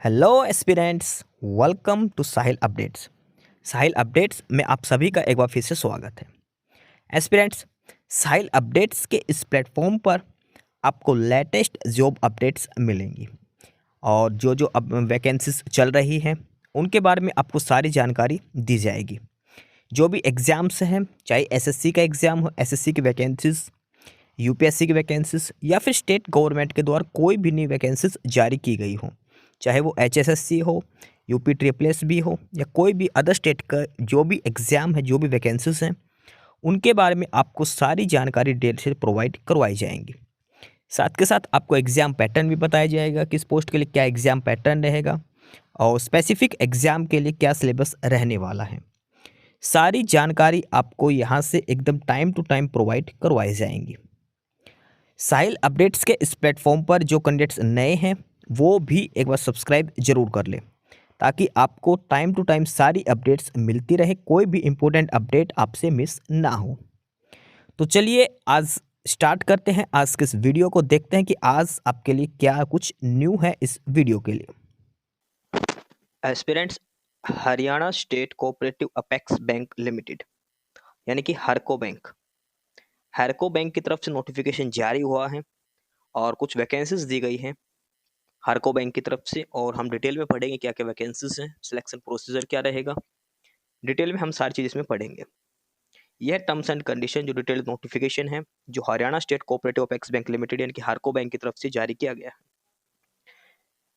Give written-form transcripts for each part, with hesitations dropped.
Hello aspirants, welcome to Sahil updates. Sahil updates में आप सभी का एक बार फिर से स्वागत है। एस्पिरेंट्स, साहिल अपडेट्स के इस प्लेटफॉर्म पर आपको लेटेस्ट जॉब अपडेट्स मिलेंगी और जो जो अब वैकेंसीज चल रही हैं उनके बारे में आपको सारी जानकारी दी जाएगी। जो भी एग्ज़ाम्स हैं, चाहे एसएससी का एग्ज़ाम हो, एसएससी की वैकेंसीज, यूपीएससी की वैकेंसीज या फिर स्टेट गवर्नमेंट के द्वारा कोई भी नई वैकेंसीज जारी की गई हो, चाहे वो एचएसएससी हो, यूपी ट्रिपल एस भी हो या कोई भी अदर स्टेट का जो भी एग्ज़ाम है, जो भी वैकेंसीज हैं, उनके बारे में आपको सारी जानकारी डिटेल से प्रोवाइड करवाई जाएंगी। साथ के साथ आपको एग्ज़ाम पैटर्न भी बताया जाएगा, किस पोस्ट के लिए क्या एग्ज़ाम पैटर्न रहेगा और स्पेसिफिक एग्ज़ाम के लिए क्या सिलेबस रहने वाला है। सारी जानकारी आपको यहाँ से एकदम टाइम टू टाइम प्रोवाइड करवाई जाएंगी। साहिल अपडेट्स के इस प्लेटफॉर्म पर जो कैंडिडेट्स नए हैं वो भी एक बार सब्सक्राइब जरूर कर लें, ताकि आपको टाइम टू टाइम सारी अपडेट्स मिलती रहे, कोई भी इम्पोर्टेंट अपडेट आपसे मिस ना हो। तो चलिए आज स्टार्ट करते हैं, आज के इस वीडियो को देखते हैं कि आज आपके लिए क्या कुछ न्यू है इस वीडियो के लिए। Aspirants, Haryana state cooperative apex bank limited यानी कि हरको बैंक की तरफ से नोटिफिकेशन जारी हुआ है और कुछ वैकेंसीज दी गई हैं हरको बैंक की तरफ से। और हम डिटेल में पढ़ेंगे क्या क्या वैकेंसीज हैं, सिलेक्शन प्रोसीजर क्या रहेगा, डिटेल में हम सारी चीज़ इसमें पढ़ेंगे। यह टर्म्स एंड कंडीशन जो डिटेल नोटिफिकेशन है जो Haryana state cooperative apex bank limited यानी कि हरको बैंक की तरफ से जारी किया गया है।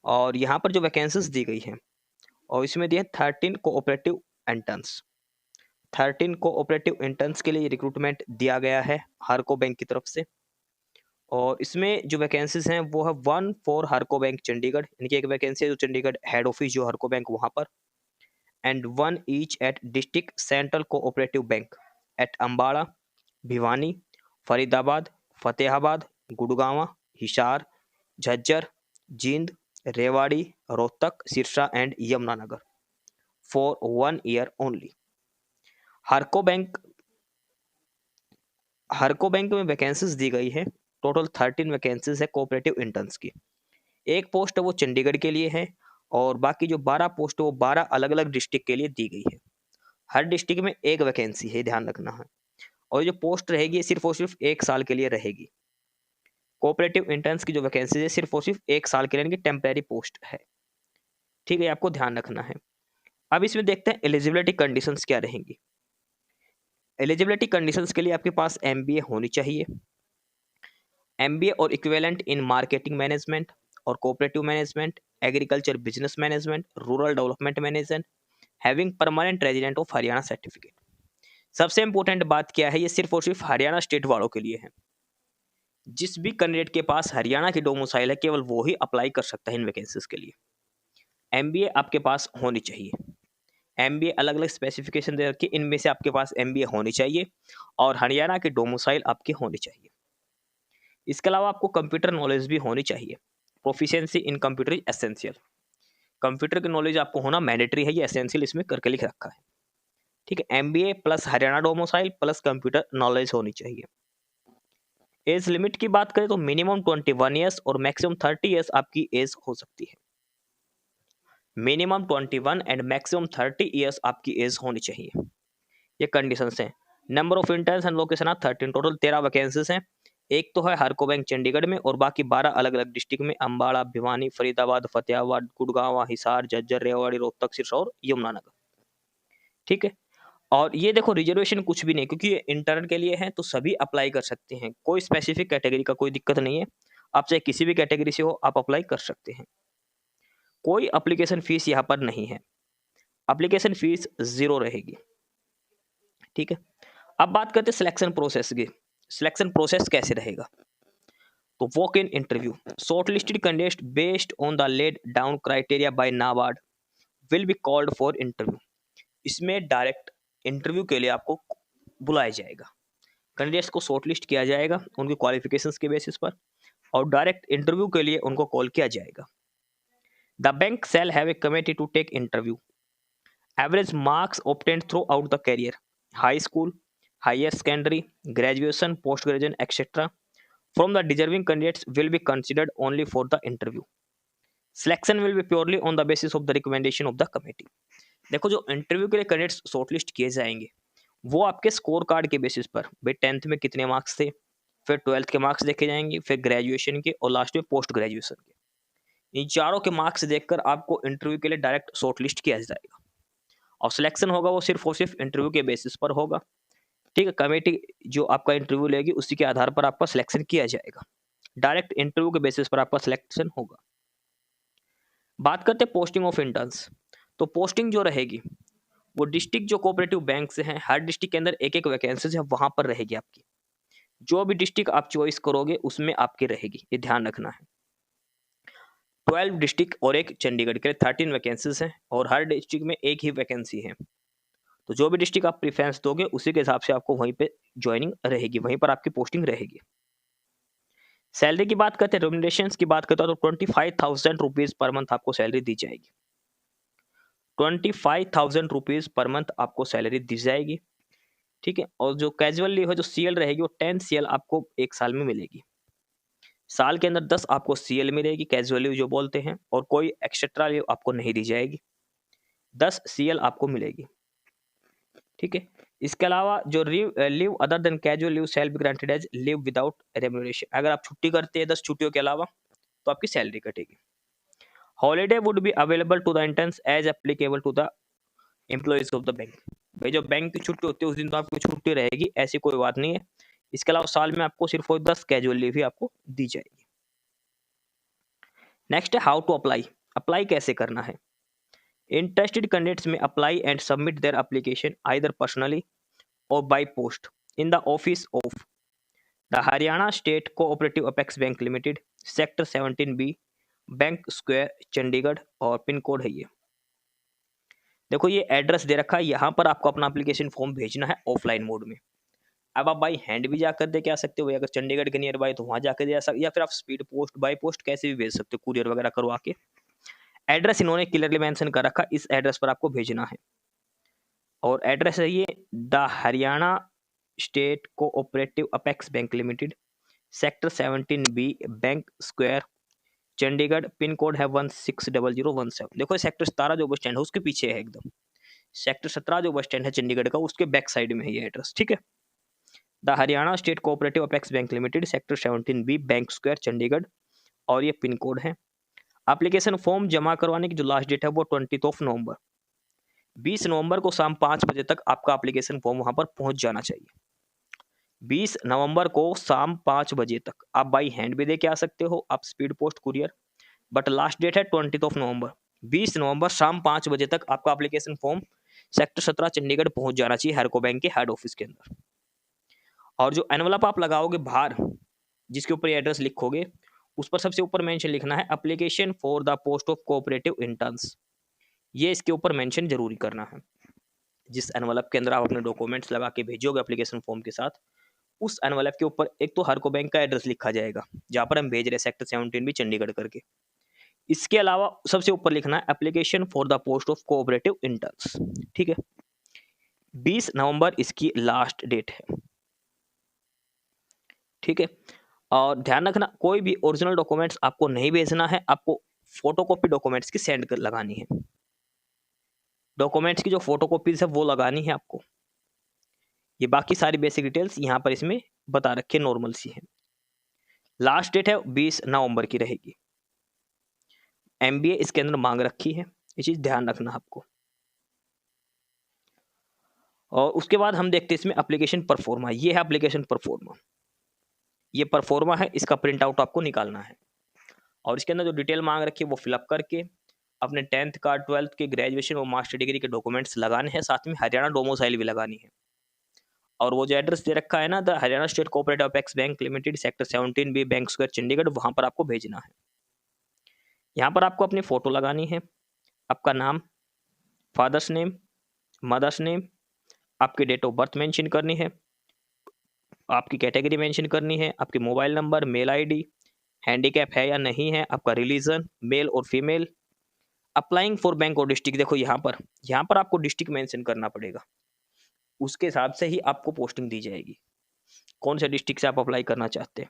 और यहाँ पर जो वैकेंसीज दी गई हैं और इसमें दिए 13 कोऑपरेटिव एंटर्न्स 13 कोऑपरेटिव इंटर्न्स के लिए रिक्रूटमेंट दिया गया है हरको बैंक की तरफ से। और इसमें जो वैकेंसीज हैं वो है 1 फॉर हरको बैंक चंडीगढ़, यानी कि एक वैकेंसी है जो चंडीगढ़ हेड ऑफिस जो हरको बैंक वहाँ पर, and 1 each at district central cooperative bank at Ambala, Bhiwani, Faridabad, Fatehabad, Gurgaon, Hisar, Jhajjar, Jind, Rewari, Rohtak, Sirsa and Yamunanagar for 1 year only. Harco bank में वैकेंसीज दी गई है, टोटल 13 वैकेंसीज है कोऑपरेटिव इंटर्न्स की। एक पोस्ट है वो चंडीगढ़ के लिए है और बाकी जो 12 पोस्ट है वो 12 अलग अलग डिस्ट्रिक्ट के लिए दी गई है। हर डिस्ट्रिक्ट में एक वैकेंसी है, ध्यान रखना है। और जो पोस्ट रहेगी सिर्फ और सिर्फ 1 साल के लिए रहेगी। कोऑपरेटिव इंटर्न्स की जो वैकेंसी है सिर्फ और सिर्फ 1 साल के लिए, यानी कि टेम्परेरी पोस्ट है। ठीक है, आपको ध्यान रखना है। अब इसमें देखते हैं एलिजिबिलिटी कंडीशंस क्या रहेंगी। एलिजिबिलिटी कंडीशंस के लिए आपके पास एमबीए होनी चाहिए, एमबीए और इक्विवेलेंट इन मार्केटिंग मैनेजमेंट और cooperative management, agriculture business management, rural development management, having permanent resident of Haryana certificate. सबसे इंपॉर्टेंट बात क्या है, ये सिर्फ और सिर्फ हरियाणा स्टेट वालों के लिए है। जिस भी कैंडिडेट के पास हरियाणा की डोमिसाइल है केवल वो ही अप्लाई कर सकता है इन वैकेंसीज के लिए। एमबीए आपके पास होनी चाहिए। एमबीए अलग अलग स्पेसिफिकेशन दे रखी, इनमें से आपके पास एमबीए होनी चाहिए और हरियाणा की डोमिसाइल आपकी होनी चाहिए। इसके अलावा आपको कंप्यूटर नॉलेज भी होनी चाहिए। Proficiency in computer is essential. Computer की नॉलेज आपको होना मैंडेटरी है, ये एसेंशियल इसमें करके लिख रखा है। ठीक है, MBA plus Haryana domicile plus computer knowledge होनी चाहिए। एज लिमिट की बात करें तो मिनिमम 21 ईयर्स और मैक्सिमम 30 ईयर्स आपकी एज हो सकती है। मिनिमम 21 एंड मैक्सिमम 30 ईयर्स आपकी एज होनी चाहिए, ये कंडीशंस हैं। Number of interns and location आप 13, टोटल 13 वैकेंसीज हैं। एक तो है हरको बैंक चंडीगढ़ में और बाकी 12 अलग अलग डिस्ट्रिक्ट में, अम्बाड़ा, भिवानी, फरीदाबाद, फतेहाबाद, गुड़गांव, हिसार, झज्जर, रेवाड़ी, रोहतक, सिरसा और यमुनानगर। ठीक है, और ये देखो रिजर्वेशन कुछ भी नहीं, क्योंकि ये इंटर्न के लिए है तो सभी अप्लाई कर सकते हैं, कोई स्पेसिफिक कैटेगरी का कोई दिक्कत नहीं है। आप चाहे किसी भी कैटेगरी से हो आप अप्लाई कर सकते हैं। कोई अप्लीकेशन फीस यहाँ पर नहीं है, अप्लीकेशन फीस 0 रहेगी। ठीक है, अब बात करते हैं सिलेक्शन प्रोसेस की। सिलेक्शन प्रोसेस कैसे रहेगा, तो walk in interview, shortlisted candidate based on the laid down criteria bye NABARD will be called for interview. इसमें डायरेक्ट इंटरव्यू के लिए आपको बुलाया जाएगा, कैंडिडेट्स को शॉर्टलिस्ट किया जाएगा उनकी क्वालिफिकेशंस के बेसिस पर और डायरेक्ट इंटरव्यू के लिए उनको कॉल किया जाएगा। The bank shall have a committee to take interview. Average marks obtained throughout the career, high school, higher secondary, graduation, post graduation etcetera from the deserving candidates will be considered only for the interview। Selection will be purely on the basis of the recommendation of the committee. देखो जो interview के लिए candidates shortlist किए जाएंगे वो आपके score card के basis पर, भाई 10th में कितने मार्क्स थे, फिर 12th के मार्क्स देखे जाएंगे, फिर ग्रेजुएशन के और लास्ट में पोस्ट ग्रेजुएशन के। इन चारों के मार्क्स देखकर आपको इंटरव्यू के लिए डायरेक्ट शॉर्टलिस्ट किया जाएगा और सिलेक्शन होगा वो सिर्फ और सिर्फ इंटरव्यू के बेसिस पर होगा। ठीक है, कमेटी जो आपका इंटरव्यू लेगी उसी के आधार पर आपका सिलेक्शन किया जाएगा। डायरेक्ट इंटरव्यू के बेसिस पर आपका सिलेक्शन होगा। बात करते हैं पोस्टिंग ऑफ इंटर्न्स। तो पोस्टिंग जो रहेगी वो डिस्ट्रिक्ट जो कोऑपरेटिव बैंक से हैं, हर डिस्ट्रिक्ट के अंदर एक एक वैकेंसीज है, वहां पर रहेगी आपकी। जो भी डिस्ट्रिक्ट आप चॉइस करोगे उसमें आपकी रहेगी, ये ध्यान रखना है। 12 डिस्ट्रिक्ट और एक चंडीगढ़ के लिए 13 वैकेंसीज हैं और हर डिस्ट्रिक्ट में एक ही वैकेंसी है। तो जो भी डिस्ट्रिक्ट आप प्रेफरेंस दोगे उसी के हिसाब से आपको वहीं पे ज्वाइनिंग रहेगी, वहीं पर आपकी पोस्टिंग रहेगी। सैलरी की बात करते हैं, रेम्युनरेशंस की बात करते हैं तो 25,000 रुपीज पर मंथ आपको सैलरी दी जाएगी। 25,000 रुपीज पर मंथ आपको सैलरी दी जाएगी। ठीक है, और जो कैजुअल लीव है, जो सीएल रहेगी, वो 10 सीएल आपको एक साल में मिलेगी। साल के अंदर 10 आपको सीएल मिलेगी, कैजुअल लीव जो बोलते हैं, और कोई एक्स्ट्रा लीव आपको नहीं दी जाएगी। 10 सीएल आपको मिलेगी। ठीक है, इसके अलावा जो leave other than casual leave shall be granted as leave without remuneration. अगर आप छुट्टी करते हैं 10 छुट्टियों के अलावा तो आपकी सैलरी कटेगी। Holiday would be available to the interns as applicable to the employees of the bank. भाई जो बैंक की छुट्टी होती है उस दिन तो आपकी छुट्टी रहेगी, ऐसी कोई बात नहीं है। इसके अलावा साल में आपको सिर्फ 10 कैजुअल लीव ही आपको दी जाएगी। नेक्स्ट है हाउ टू अप्लाई। अप्लाई कैसे करना है। इंटरेस्टेड कैंडिडेट्स में apply and submit their application either personally और by post in the office of the Haryana state cooperative apex bank limited, sector 17B, bank square, Chandigarh, और pin code है ये। देखो ये एड्रेस दे रखा है, यहाँ पर आपको अपना एप्लीकेशन फॉर्म भेजना है ऑफलाइन मोड में। अब आप बाई हैंड भी जाकर दे के आ सकते हो, अगर चंडीगढ़ के नियर बाय तो वहाँ जाकर दे सकते, या फिर आप स्पीड पोस्ट बाय पोस्ट कैसे भी भेज सकते हो, कुरियर वगैरह करवा के। एड्रेस इन्होंने क्लियरली मेंशन कर रखा, इस एड्रेस पर आपको भेजना है। और एड्रेस है ये the Haryana state cooperative apex bank limited, sector 17B, bank square, Chandigarh, pin code है 160017। देखो सेक्टर 17 जो बस स्टैंड है उसके पीछे है एकदम। सेक्टर 17 जो बस स्टैंड है चंडीगढ़ का, उसके बैक साइड में है ये एड्रेस। ठीक है, the Haryana state cooperative apex bank limited, sector 17B, bank square, Chandigarh, और ये पिन कोड है। एप्लीकेशन फॉर्म जमा करवाने की जो लास्ट डेट है वो 20 नवंबर, 20 नवंबर को शाम 5 बजे तक आपका एप्लीकेशन फॉर्म वहां पर पहुंच जाना चाहिए। 20 नवंबर को शाम 5 बजे तक आप बाई हैंड भी दे के आ सकते हो, आप speed post courier, but last date है 20 नवंबर। 20 नवंबर शाम 5 बजे तक आपका एप्लीकेशन फॉर्म सेक्टर 17 चंडीगढ़ पहुंच जाना चाहिए हरको बैंक के हेड ऑफिस के अंदर। और जो एनवलप आप लगाओगे बाहर, जिसके ऊपर एड्रेस लिखोगे, उस पर सबसे ऊपर मेंशन लिखना है application for the post of cooperative interns. ये इसके ऊपर मेंशन जरूरी करना है। जिस एनवलप के अंदर आप अपने डॉक्यूमेंट्स लगा के भेजोगे एप्लीकेशन फॉर्म के साथ, उस एनवलप के ऊपर एक तो हरको बैंक का एड्रेस लिखा जाएगा जहां पर हम भेज रहे हैं, सेक्टर 17B चंडीगढ़ करके। इसके अलावा सबसे ऊपर लिखना है application for the post of cooperative interns. ठीक है, 20 नवंबर इसकी लास्ट डेट है। ठीक है, और ध्यान रखना कोई भी ओरिजिनल डॉक्यूमेंट्स आपको नहीं भेजना है, आपको फोटोकॉपी डॉक्यूमेंट्स की सेंड कर लगानी है। डॉक्यूमेंट्स की जो फोटोकॉपीज है वो लगानी है आपको। ये बाकी सारी बेसिक डिटेल्स यहाँ पर इसमें बता रखे, नॉर्मल सी है। लास्ट डेट है 20 नवंबर की रहेगी। MBA इसके अंदर मांग रखी है, ये चीज ध्यान रखना आपको। और उसके बाद हम देखते हैं इसमें एप्लीकेशन परफॉर्मा। ये है एप्लीकेशन परफॉर्मा, ये परफॉर्मा है, इसका प्रिंट आउट आपको निकालना है। और इसके अंदर जो डिटेल मांग रखी है वो फिलअप करके अपने 10th का, 12th के, ग्रेजुएशन और मास्टर डिग्री के डॉक्यूमेंट्स लगाने हैं, साथ में हरियाणा डोमोसाइल भी लगानी है। और वो जो एड्रेस दे रखा है ना, the Haryana state cooperative apex bank limited, sector 17B, bank square, Chandigarh, वहां पर आपको भेजना है। यहाँ पर आपको अपनी फोटो लगानी है, आपका नाम, फादर्स नेम, मदर्स नेम, आपकी डेट ऑफ बर्थ मेंशन करनी है, आपकी कैटेगरी मेंशन करनी है, आपकी mobile number, mail ID, handicap है या नहीं है, आपका रिलीजन, मेल और फीमेल, अप्लाइंग फॉर बैंक और डिस्ट्रिक्ट। देखो यहाँ पर आपको डिस्ट्रिक्ट मेंशन करना पड़ेगा, उसके हिसाब से ही आपको पोस्टिंग दी जाएगी, कौन से डिस्ट्रिक्ट से आप अप्लाई करना चाहते हैं।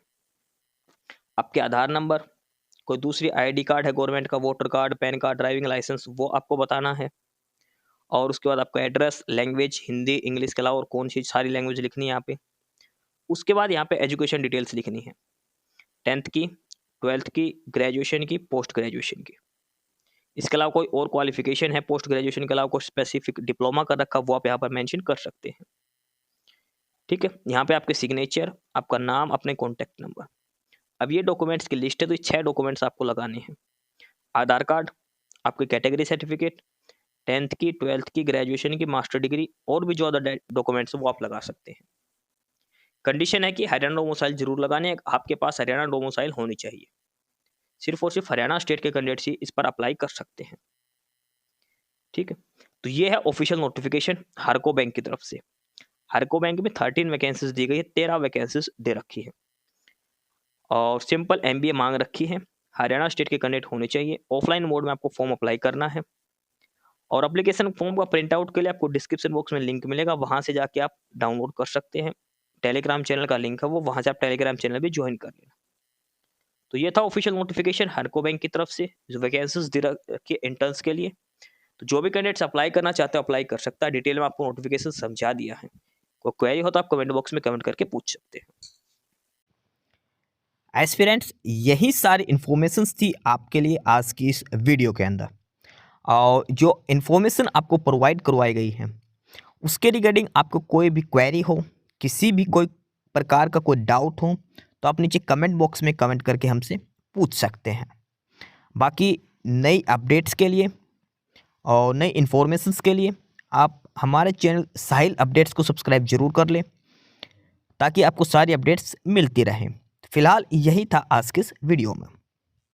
आपके आधार नंबर, कोई दूसरी आईडी कार्ड है गवर्नमेंट का, voter card, PAN card, driving licence, वो आपको बताना है। और उसके बाद आपका एड्रेस, लैंग्वेज, हिंदी इंग्लिश के अलावा और कौन सी सारी लैंग्वेज लिखनी है यहाँ पे। उसके बाद यहाँ पे एजुकेशन डिटेल्स लिखनी है, 10th की, 12th की, ग्रेजुएशन की, पोस्ट ग्रेजुएशन की। इसके अलावा कोई और क्वालिफिकेशन है पोस्ट ग्रेजुएशन के अलावा, कोई स्पेसिफिक डिप्लोमा कर रखा, वो आप यहाँ पर मेंशन कर सकते हैं। ठीक है, यहाँ पे आपके सिग्नेचर, आपका नाम, अपने कॉन्टैक्ट नंबर। अब ये डॉक्यूमेंट्स की लिस्ट है, तो ये 6 डॉक्यूमेंट्स आपको लगाने हैं। आधार कार्ड, आपकी कैटेगरी सर्टिफिकेट, 10th की, 12th की, ग्रेजुएशन की, मास्टर डिग्री, और भी जो अदर डॉक्यूमेंट्स वो आप लगा सकते हैं। कंडीशन है कि हरियाणा डोमिसाइल जरूर लगाने, आपके पास हरियाणा डोमिसाइल होनी चाहिए। सिर्फ और सिर्फ हरियाणा स्टेट के कैंडिडेट्स ही इस पर अप्लाई कर सकते हैं। ठीक है, तो ये है ऑफिशियल नोटिफिकेशन हरको बैंक की तरफ से। हरको बैंक में 13 वैकेंसीज दी गई है, 13 वैकेंसीज दे रखी है और सिंपल MBA मांग रखी है। हरियाणा स्टेट के कैंडिडेट होने चाहिए। ऑफलाइन मोड में आपको फॉर्म अप्लाई करना है और एप्लीकेशन फॉर्म का प्रिंट आउट के लिए आपको डिस्क्रिप्शन बॉक्स में लिंक मिलेगा, वहां से जाके आप डाउनलोड कर सकते हैं। टेलीग्राम चैनल का लिंक है वो, वहां से आप टेलीग्राम चैनल भी ज्वाइन कर लेना। तो ये था ऑफिशियल नोटिफिकेशन हरको बैंक की तरफ से जो वैकेंसीज दे रखी है इंटर्न्स के लिए। तो जो भी कैंडिडेट्स अप्लाई करना चाहते हो अप्लाई कर सकता है। डिटेल में आपको नोटिफिकेशन समझा दिया है। कोई क्वेरी हो तो आप कमेंट बॉक्स में कमेंट करके पूछ सकते हैं। एस्पिरेंट्स, यही सारी इन्फॉर्मेशंस थी आपके लिए आज की इस वीडियो के अंदर। और जो इन्फॉर्मेशन आपको प्रोवाइड करवाई गई है उसके रिगार्डिंग आपको कोई भी क्वेरी हो, किसी भी कोई प्रकार का कोई डाउट हो, तो आप नीचे कमेंट बॉक्स में कमेंट करके हमसे पूछ सकते हैं। बाकी नई अपडेट्स के लिए और नई इन्फॉर्मेशंस के लिए आप हमारे चैनल साहिल अपडेट्स को सब्सक्राइब जरूर कर लें ताकि आपको सारी अपडेट्स मिलती रहें। फिलहाल यही था आज के इस वीडियो में।